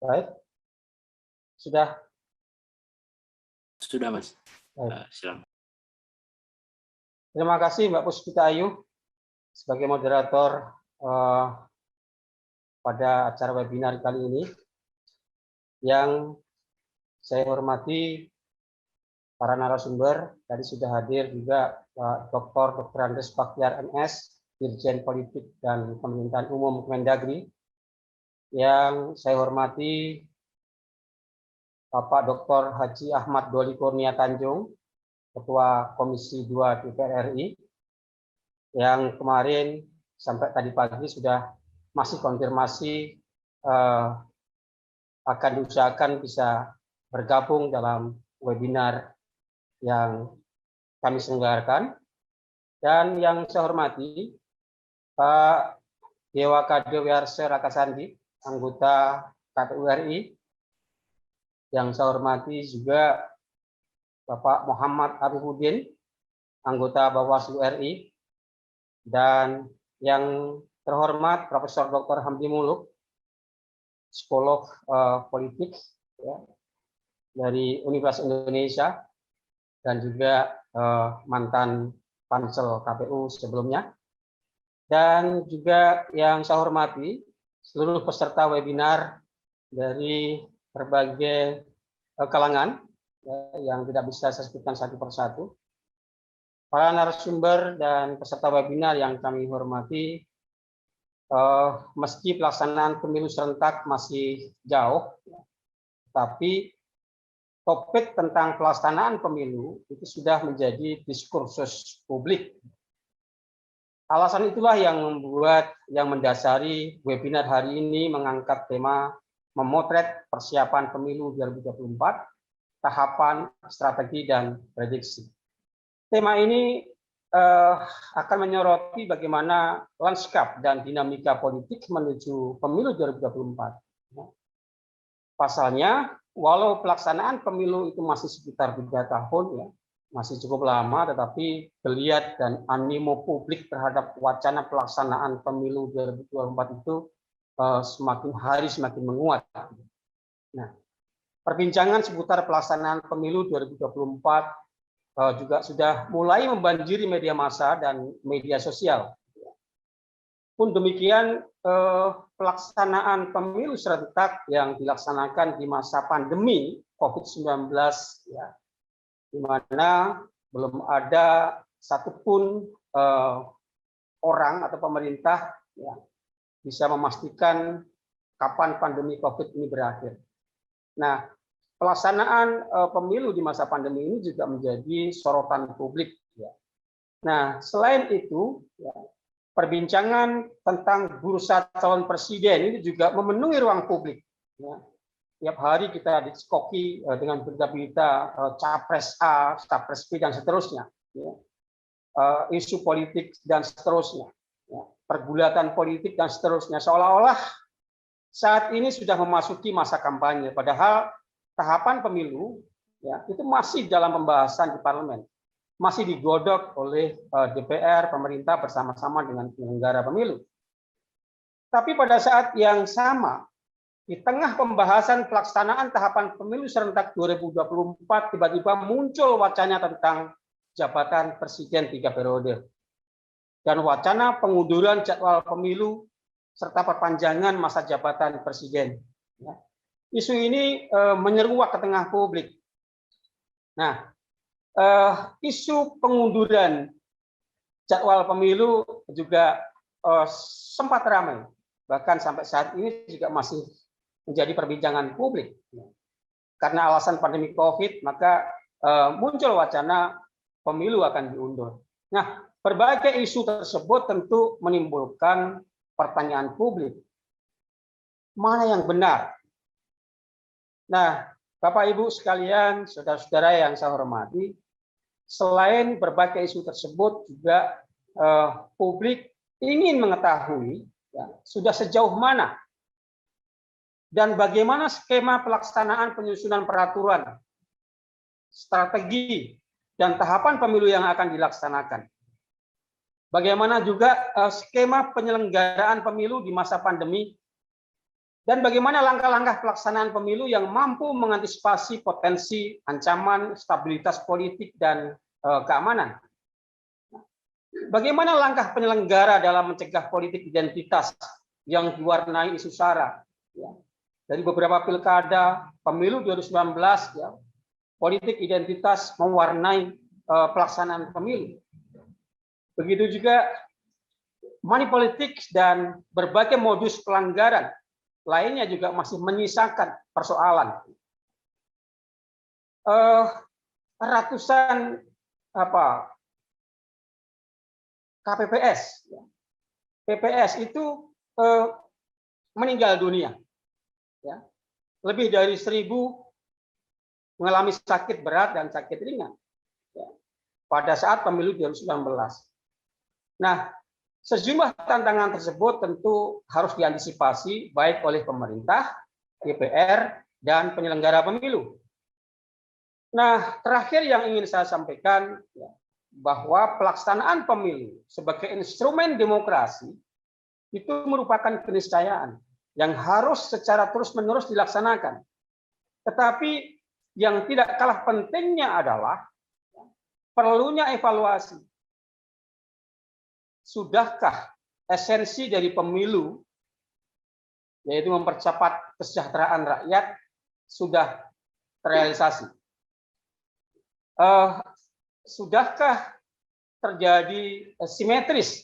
Baik, sudah. Sudah, Mas. Baik. Silakan. Terima kasih Mbak Puspita Ayu sebagai moderator pada acara webinar kali ini. Yang saya hormati para narasumber, tadi sudah hadir juga Dr. Andreas Baktiar MS, Dirjen Politik dan Pemerintahan Umum Kemendagri. Yang saya hormati Bapak Dr. Haji Ahmad Doli Kurnia Tanjung, Ketua Komisi 2 DPR RI, yang kemarin sampai tadi pagi sudah masih konfirmasi akan diusahakan bisa bergabung dalam webinar yang kami selenggarakan. Dan yang saya hormati Pak Dewa Kade Wiarse Rakasandi, anggota KPU RI. Yang saya hormati juga Bapak Muhammad Arifudin, anggota Bawaslu RI. Dan yang terhormat Profesor Dr. Hamdi Muluk, psikolog politik ya, dari Universitas Indonesia dan juga mantan Pansel KPU sebelumnya. Dan juga yang saya hormati seluruh peserta webinar dari berbagai kalangan ya, yang tidak bisa saya sebutkan satu persatu. Para narasumber dan peserta webinar yang kami hormati, meski pelaksanaan pemilu serentak masih jauh, tapi topik tentang pelaksanaan pemilu itu sudah menjadi diskursus publik. Alasan itulah yang membuat, yang mendasari webinar hari ini mengangkat tema memotret persiapan pemilu 2024, tahapan, strategi, dan prediksi. Tema ini akan menyoroti bagaimana lanskap dan dinamika politik menuju pemilu 2024. Pasalnya, walau pelaksanaan pemilu itu masih sekitar 3 tahun, ya, masih cukup lama, tetapi geliat dan animo publik terhadap wacana pelaksanaan pemilu 2024 itu semakin hari semakin menguat. Nah, perbincangan seputar pelaksanaan pemilu 2024 juga sudah mulai membanjiri media massa dan media sosial. Pun demikian, pelaksanaan pemilu serentak yang dilaksanakan di masa pandemi COVID-19, ya, di mana belum ada satupun orang atau pemerintah ya, bisa memastikan kapan pandemi COVID ini berakhir. Nah, pelaksanaan pemilu di masa pandemi ini juga menjadi sorotan publik. Ya. Nah, selain itu, ya, perbincangan tentang bursa calon presiden ini juga memenuhi ruang publik. Ya. Tiap hari kita diskoki dengan berita-berita capres A, capres B, dan seterusnya. Ya. Isu politik dan seterusnya. Ya. Pergulatan politik dan seterusnya. Seolah-olah saat ini sudah memasuki masa kampanye, padahal tahapan pemilu ya, itu masih dalam pembahasan di parlemen. Masih digodok oleh DPR, pemerintah bersama-sama dengan penyelenggara pemilu. Tapi pada saat yang sama, di tengah pembahasan pelaksanaan tahapan pemilu serentak 2024, tiba-tiba muncul wacana tentang jabatan presiden 3 periode. Dan wacana pengunduran jadwal pemilu serta perpanjangan masa jabatan presiden. Ya. Isu ini menyeruak ke tengah publik. Nah, isu pengunduran jadwal pemilu juga sempat ramai, bahkan sampai saat ini juga masih menjadi perbincangan publik. Karena alasan pandemi COVID, maka muncul wacana pemilu akan diundur. Nah, berbagai isu tersebut tentu menimbulkan pertanyaan publik. Mana yang benar? Nah, Bapak Ibu sekalian, saudara-saudara yang saya hormati, selain berbagai isu tersebut juga publik ingin mengetahui ya, sudah sejauh mana dan bagaimana skema pelaksanaan penyusunan peraturan, strategi, dan tahapan pemilu yang akan dilaksanakan. Bagaimana juga skema penyelenggaraan pemilu di masa pandemi Dan bagaimana langkah-langkah pelaksanaan pemilu yang mampu mengantisipasi potensi ancaman stabilitas politik dan keamanan. Bagaimana langkah penyelenggara dalam mencegah politik identitas yang diwarnai isu sara? Ya. Dari beberapa pilkada, pemilu 2019, ya, politik identitas mewarnai pelaksanaan pemilu. Begitu juga money politics dan berbagai modus pelanggaran lainnya juga masih menyisakan persoalan. Ratusan KPPS, PPS itu meninggal dunia, ya. Lebih dari 1.000 mengalami sakit berat dan sakit ringan, ya, pada saat pemilu 2019. Nah, sejumlah tantangan tersebut tentu harus diantisipasi baik oleh pemerintah, DPR, dan penyelenggara pemilu. Nah, terakhir yang ingin saya sampaikan, ya, bahwa pelaksanaan pemilu sebagai instrumen demokrasi itu merupakan keniscayaan yang harus secara terus-menerus dilaksanakan. Tetapi yang tidak kalah pentingnya adalah perlunya evaluasi. Sudahkah esensi dari pemilu, yaitu mempercepat kesejahteraan rakyat, sudah terrealisasi? Sudahkah terjadi simetris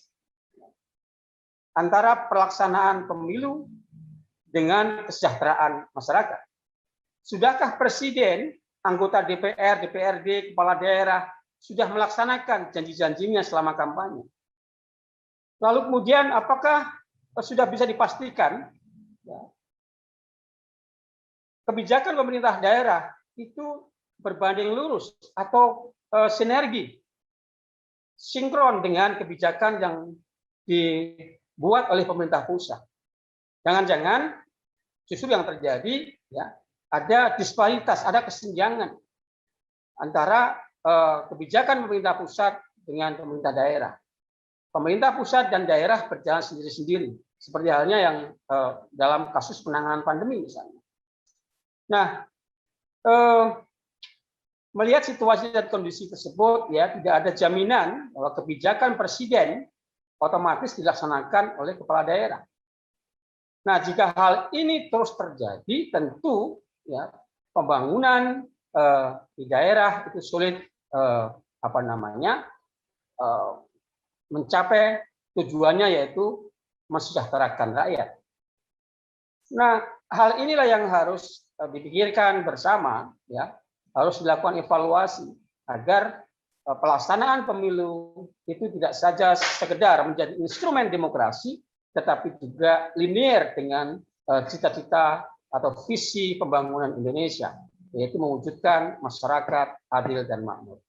antara pelaksanaan pemilu dengan kesejahteraan masyarakat? Sudahkah presiden, anggota DPR, DPRD, kepala daerah sudah melaksanakan janji-janjinya selama kampanye? Lalu kemudian apakah sudah bisa dipastikan, ya, kebijakan pemerintah daerah itu berbanding lurus atau sinergi, sinkron dengan kebijakan yang dibuat oleh pemerintah pusat? Jangan-jangan justru yang terjadi, ya, ada disparitas, ada kesenjangan antara kebijakan pemerintah pusat dengan pemerintah daerah. Pemerintah pusat dan daerah berjalan sendiri-sendiri, seperti halnya yang dalam kasus penanganan pandemi misalnya. Nah, melihat situasi dan kondisi tersebut, ya, tidak ada jaminan bahwa kebijakan presiden otomatis dilaksanakan oleh kepala daerah. Nah, jika hal ini terus terjadi, tentu, ya, pembangunan di daerah itu sulit mencapai tujuannya, yaitu mensejahterakan rakyat. Nah, hal inilah yang harus dipikirkan bersama, ya, harus dilakukan evaluasi agar pelaksanaan pemilu itu tidak saja sekedar menjadi instrumen demokrasi, tetapi juga linear dengan cita-cita atau visi pembangunan Indonesia, yaitu mewujudkan masyarakat adil dan makmur.